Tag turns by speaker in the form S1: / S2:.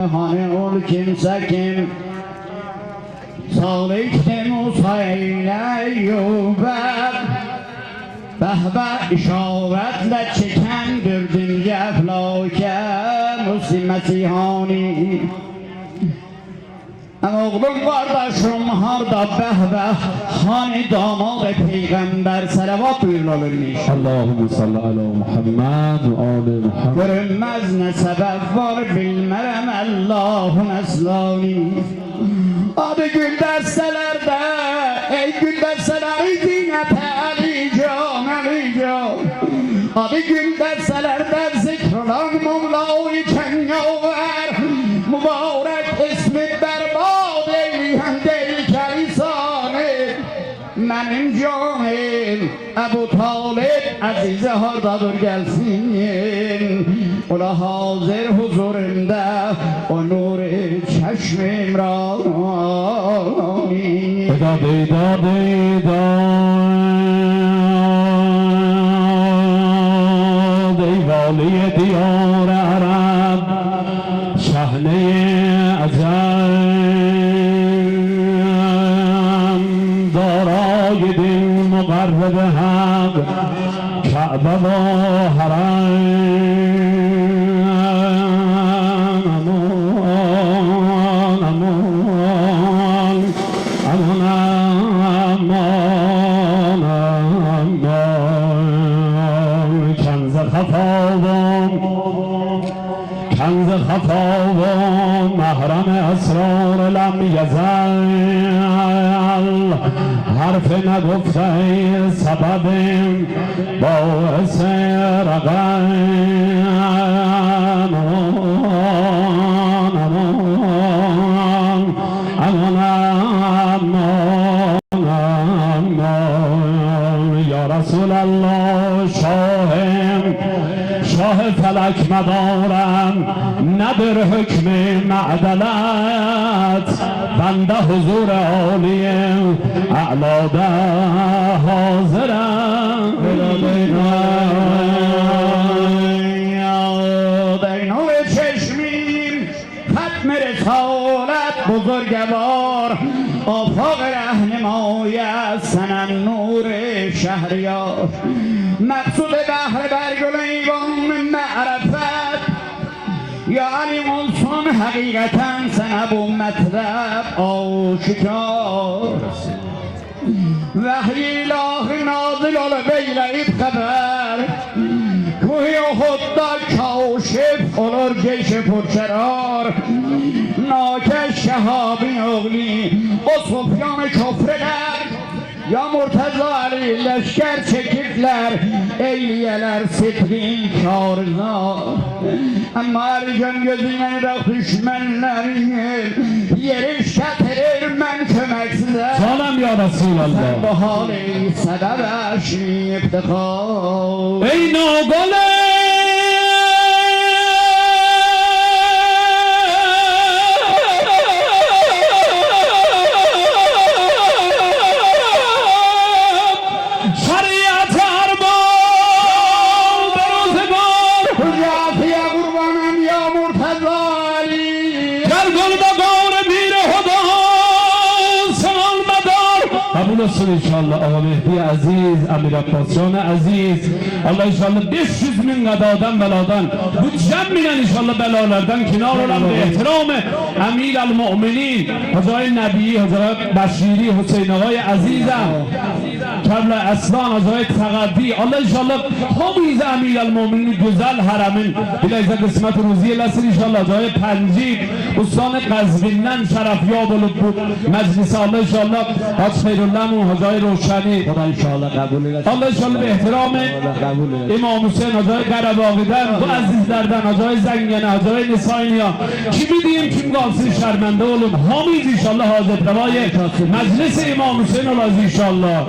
S1: Hani ol kimse kim Salikti Musa'yla Eyyub'e Behbe işaretle çekendirdim ceflake Müslim Mesihani Oğlum kardeşim harda behbe Hani damat peygamber salavat buyurulmuş
S2: Allahümme salli ala Muhammed ve ali Muhammed.
S1: Görünmez ne sebep var bilmerem Allah'ın eslani Adı gül destelerde ey gül desteleri dinete Ali Can Adı gül destelerde zikrolan Mevla-i Cengaver Mübarek ismi berbad eylihen değil kelisanı Benim canım Ebu Talib azize hardadır gelsin Ola hazır huzurunda o nur-i çeşmim rani
S2: Dida ey vali diyar Arab şahne azam darای دل مقرب حق کعبه و حرم کنز خفا و محرم اسرار لم یزل حرف نگفته سبب باعث رقم یا رسول الله شاه فلک مدارم ندر حکم معدلت بنده حضور عالی اعلا ده حاضرم
S1: در نور چشمیم ختم رسالت بزرگوار آفاق رهنمای سنن نور شهریار مقصود بحر برگل ایوان معرفت یعنی منصون حقیقتا سنب و مطلب آشکار وحی الهی نازل بیلید خبر کوهی خدا کاشف olur جیش پرشرار ناکش شهابی اغلی o Sofyan köfreler ya Murtaza Ali leşker çekipler eyliyeler sidrin kârına ama ergen gözüne bak düşmenlerin yeri şetirir men kömeksizler
S2: سلام یا رسول
S1: sen
S2: الله
S1: bu hali sebep eşi iftihar
S2: ای ناگله قبول olsun inşallah Ağa Mehdi Aziz, Amir Abbas Can Aziz Allah inşallah 500 bin gadadan beladan bu cemmilen inşallah belalardan kinar olan ve ihtiram Emir el-Mu'minin Hazret Nebi, Hazret Beşiri, Hüseyin Ağay Azizem Kebla Aslan, Hazret Taqaddi Allah inşallah hamiz Emir el-Mu'minin güzel haremin bileyze kısmet ruziye lesin inşallah Hazret Pencik Ustan Qazvin'den şerefyab olup bu meclise Allah inşallah Hac Hayrullah Hazret Roşani
S1: خدا انشاءالله قبول eylesin.
S2: Allah inşallah به احترام İmam Hüseyin Hazret Qarabaği'den bu azizlerden Hazret Zengene Hazret Nisayniyya kimi diyeyim kim kalsın şermende olun hamiz inşallah Hazret Revayet Meclis İmam Hüseyin olacak inşallah